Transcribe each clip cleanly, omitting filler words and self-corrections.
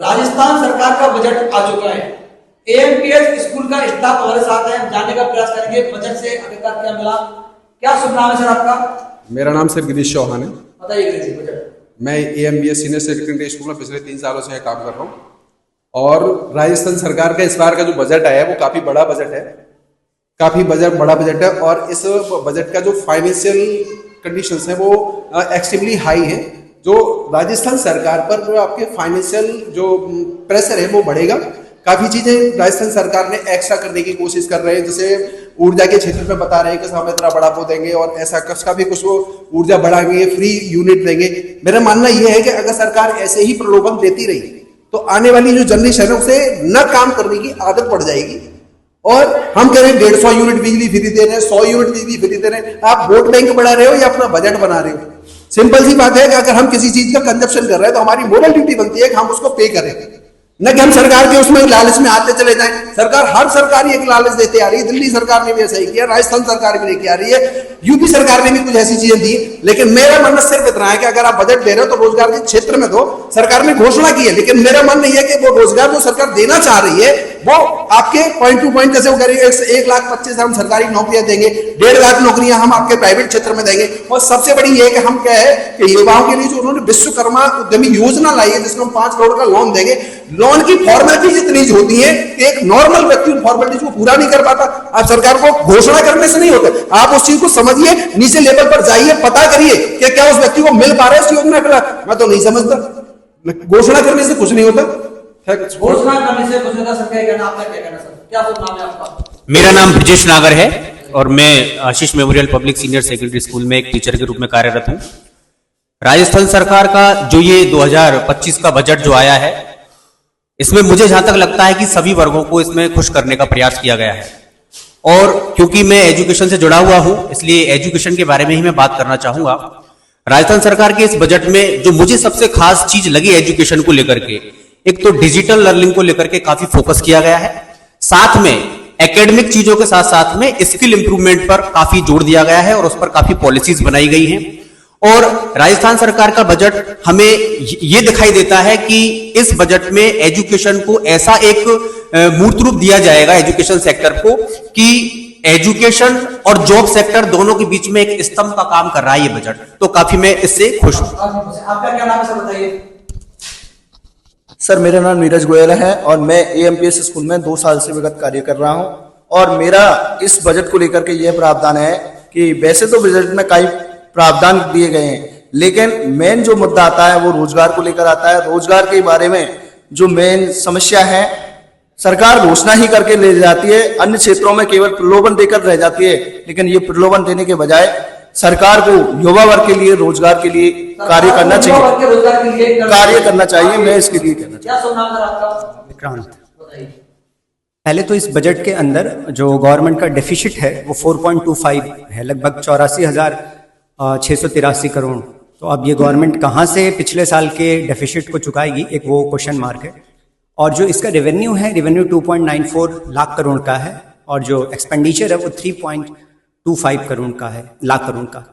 राजस्थान सरकार का बजट आ चुका है। एएमपीएस स्कूल का स्टाफ हमारे साथ है, जानने का प्रयास करेंगे बजट से आखिरकार क्या मिला। क्या शुभ नाम है सर आपका? मेरा नाम सर गिरीश चौहान है। बताइए गिरीश जी, बजट। मैं एएमपीएस सीनियर सेकेंडरी स्कूल में पिछले 3 सालों से काम कर रहा हूँ और राजस्थान सरकार का इस बार का जो बजट आया है वो काफी बड़ा बजट है, काफी बड़ा बजट है। और इस बजट का जो फाइनेंशियल कंडीशंस है वो एक्सट्रीमली हाई है। जो राजस्थान सरकार पर जो आपके फाइनेंशियल जो प्रेशर है वो बढ़ेगा। काफी चीजें राजस्थान सरकार ने एक्स्ट्रा करने की कोशिश कर रहे हैं, जैसे ऊर्जा के क्षेत्र में बता रहे हैं कि हम इतना बढ़ावा देंगे और ऐसा का भी कुछ वो ऊर्जा बढ़ाएंगे, फ्री यूनिट देंगे। मेरा मानना यह है कि अगर सरकार ऐसे ही प्रलोभन देती रही तो आने वाली जो जनरेशन है उसे न काम करने की आदत पड़ जाएगी। और हम कह रहे हैं 150 यूनिट बिजली फ्री दे रहे हैं, 100 यूनिट बिजली फ्री दे रहे हैं। आप वोट बैंक बढ़ा रहे हो या अपना बजट बना रहे हो? सिंपल सी बात है कि अगर हम किसी चीज का कंजप्शन कर रहे हैं तो हमारी मोरल ड्यूटी बनती है कि हम उसको पे करें, न कि हम सरकार के उसमें लालच में आते चले जाएं। हर सरकार एक लालच देते आ रही है। दिल्ली सरकार ने भी ऐसा ही किया, राजस्थान सरकार भी लेके आ रही है, यूपी सरकार ने भी कुछ ऐसी चीजें दी। लेकिन मेरा मानना सिर्फ इतना है कि अगर आप बजट दे रहे हो तो रोजगार के क्षेत्र में दो। सरकार ने घोषणा की है, लेकिन मेरा मानना यह है कि वो रोजगार जो सरकार देना चाह रही है वो आपके पॉइंट टू पॉइंट, जैसे वो करेंगे 1,25,000 हम सरकारी नौकरियां देंगे, 1.5 लाख नौकरियां हम आपके प्राइवेट क्षेत्र में देंगे। और सबसे बड़ी ये है कि हम क्या है कि युवाओं के लिए जो उन्होंने विश्वकर्मा उद्यमी योजना लाई है, जिसमें हम 5 करोड़ का लोन देंगे। लोन की फॉर्मेलिटीज इतनी होती है कि एक नॉर्मल व्यक्ति उन फॉर्मेलिटीज को पूरा नहीं कर पाता। आप सरकार को घोषणा करने से नहीं होता, आप उस चीज को समझिए, नीचे लेवल पर जाइए, पता करिए कि क्या उस व्यक्ति को मिल पा रहा है इस योजना का। मैं तो नहीं समझता, घोषणा करने से कुछ नहीं होता। घोषणा करने से कुछ होता। सर क्या आपका क्या कहना सर? क्या नाम है आपका? मेरा नाम ब्रजेश नागर है और मैं Ashish memorial public senior secondary school में एक टीचर के रूप में कार्यरत हूं। राजस्थान सरकार का जो ये 2025 का बजट जो आया है, इसमें मुझे जहां तक लगता है कि सभी वर्गों को इसमें खुश करने का प्रयास किया गया है। और क्योंकि मैं एजुकेशन से जुड़ा हुआ हूं, इसलिए एजुकेशन के बारे में ही मैं बात करना चाहूंगा। राजस्थान सरकार के इस बजट में जो मुझे सबसे खास चीज लगी एजुकेशन को लेकर के, एक तो डिजिटल लर्निंग को लेकर के काफी फोकस किया गया है, साथ में एकेडमिक चीजों के साथ साथ में स्किल इंप्रूवमेंट पर काफी जोर दिया गया है और उस पर काफी पॉलिसीज बनाई गई हैं। और राजस्थान सरकार का बजट हमें ये दिखाई देता है कि इस बजट में एजुकेशन को ऐसा एक मूर्त रूप दिया जाएगा एजुकेशन सेक्टर को कि एजुकेशन और जॉब सेक्टर दोनों के बीच में एक स्तंभ का काम कर रहा है ये बजट। तो काफी मैं इससे खुश हूं। आपका क्या नाम है सर, बताइए। सर मेरा नाम नीरज गोयल है और मैं एएमपीएस स्कूल में 2 साल से विगत कार्य कर रहा हूं। और मेरा इस बजट को लेकर के यह प्रावधान है कि वैसे तो बजट में कई प्रावधान दिए गए हैं, लेकिन मेन जो मुद्दा आता है वो रोजगार को लेकर आता है। रोजगार के बारे में जो मेन समस्या है, सरकार घोषणा ही करके ले जाती है, अन्य क्षेत्रों में केवल प्रलोभन देकर रह जाती है। लेकिन ये प्रलोभन देने के बजाय सरकार को युवा वर्ग के लिए रोजगार के लिए कार्य करना चाहिए। मैं इसके लिए कहना चाहूँ। विक्रांत, पहले तो इस बजट के अंदर जो गवर्नमेंट का डेफिसिट है वो 4.25 है, लगभग 84,683 करोड़। तो अब ये गवर्नमेंट कहाँ से पिछले साल के डेफिसिट को चुकाएगी, एक वो क्वेश्चन मार्क है। और जो इसका रेवेन्यू है, रेवेन्यू 2.94 लाख करोड़ का है और जो एक्सपेंडिचर है वो 3.25 करोड़ का है, लाख करोड़ का।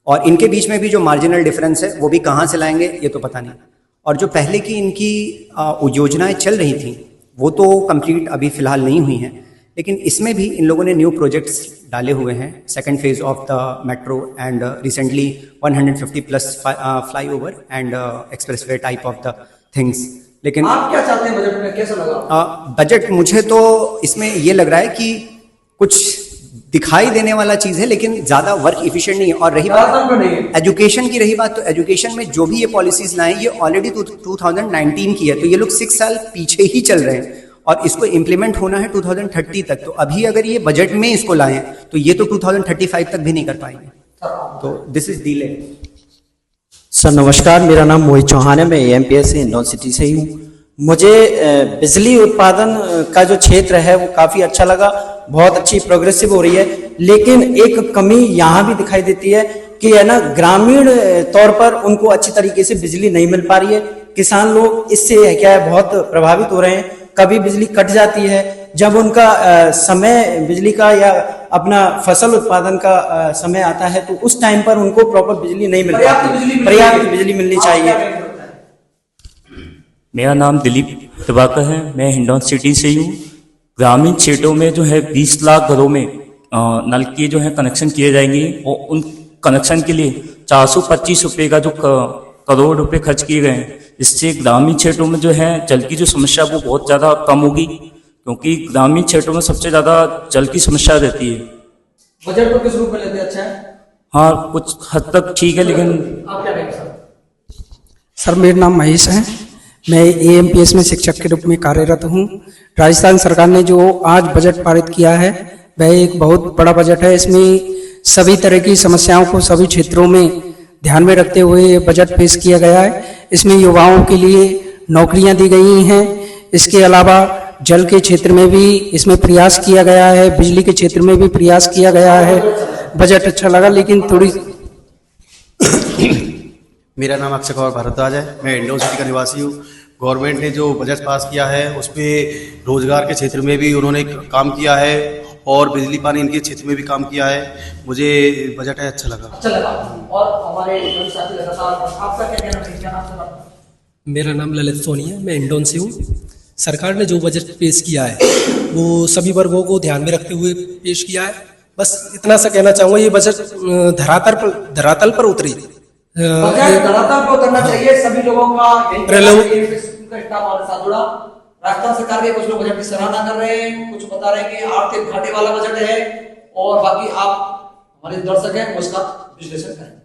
और इनके बीच में भी जो मार्जिनल डिफरेंस है वो भी कहाँ से लाएंगे ये तो पता नहीं। और जो पहले की इनकी योजनाएं चल रही थी वो तो कंप्लीट अभी फिलहाल नहीं हुई हैं, लेकिन इसमें भी इन लोगों ने न्यू प्रोजेक्ट्स डाले हुए हैं। Second phase of the metro and recently 150+ flyover and expressway type of the things. लेकिन आप क्या चाहते हैं बजट में, कैसा लगा बजट? मुझे तो इसमें ये लग रहा है कि कुछ दिखाई देने वाला चीज है, लेकिन ज्यादा वर्क इफिशिएंट नहीं है। और रही बात एजुकेशन की, रही बात तो एजुकेशन में जो भी ये पॉलिसीज लाए ये ऑलरेडी 2019 की है, तो ये लोग 6 साल पीछे ही चल रहे हैं और इसको इम्प्लीमेंट होना है 2030 तक। तो अभी अगर ये बजट में इसको लाएं तो ये तो 2035 तक भी नहीं कर पाएंगे। तो दिस इज डिले। सर नमस्कार, मेरा नाम मोहित चौहान है, मैं एएमपीएस हिंडौन सिटी से ही हूँ। मुझे बिजली उत्पादन का जो क्षेत्र है वो काफ़ी अच्छा लगा, बहुत अच्छी प्रोग्रेसिव हो रही है। लेकिन एक कमी यहाँ भी दिखाई देती है कि है ना, ग्रामीण तौर पर उनको अच्छी तरीके से बिजली नहीं मिल पा रही है। किसान लोग इससे क्या है बहुत प्रभावित हो रहे हैं। कभी बिजली कट जाती है, जब उनका समय बिजली का या अपना फसल उत्पादन का समय आता है तो उस टाइम पर उनको प्रॉपर बिजली नहीं मिल पाती, पर्याप्त बिजली मिलनी चाहिए। मेरा नाम दिलीप दिवाकर है, मैं हिंडौन सिटी से ही हूँ। ग्रामीण क्षेत्रों में जो है 20 लाख घरों में नल के जो है कनेक्शन किए जाएंगे और उन कनेक्शन के लिए 425 रुपये का जो करोड़ रुपए खर्च किए गए हैं, इससे ग्रामीण क्षेत्रों में जो है जल की जो समस्या वो बहुत ज़्यादा कम होगी, क्योंकि ग्रामीण क्षेत्रों में सबसे ज़्यादा जल की समस्या रहती है। बजट को किस रूप में लेते हैं? अच्छा है, हाँ कुछ हद तक ठीक है, लेकिन आप क्या कहेंगे सर? सर मेरा नाम महेश है, मैं एएमपीएस में शिक्षक के रूप में कार्यरत हूँ। राजस्थान सरकार ने जो आज बजट पारित किया है वह एक बहुत बड़ा बजट है। इसमें सभी तरह की समस्याओं को सभी क्षेत्रों में ध्यान में रखते हुए ये बजट पेश किया गया है। इसमें युवाओं के लिए नौकरियां दी गई हैं। इसके अलावा जल के क्षेत्र में भी इसमें प्रयास किया गया है, बिजली के क्षेत्र में भी प्रयास किया गया है। बजट अच्छा लगा, लेकिन थोड़ी मेरा नाम अक्षय कुमार भारद्वाज है, मैं हिंडौन सिटी का निवासी हूँ। गवर्नमेंट ने जो बजट पास किया है उस पर रोजगार के क्षेत्र में भी उन्होंने काम किया है और बिजली पानी इनके क्षेत्र में भी काम किया है। मुझे बजट है अच्छा लगा। अच्छा लगा। और हमारे साथी लगातार, आपका क्या कहना है? क्या नाम है? मेरा नाम ललित सोनी है, मैं हिंडौन से हूँ। सरकार ने जो बजट पेश किया है वो सभी वर्गों को ध्यान में रखते हुए पेश किया है। बस इतना सा कहना चाहूँगा, ये बजट धरातल पर उतरी। बजट धरातल पर उतरना चाहिए, सभी लोगों का स्टाफ हमारे साथ जुड़ा। राजस्थान सरकार के कुछ लोग बजट की सराहना कर रहे हैं, कुछ बता रहे हैं कि आर्थिक घाटे वाला बजट है, और बाकी आप हमारे दर्शक हैं उसका विश्लेषण करें।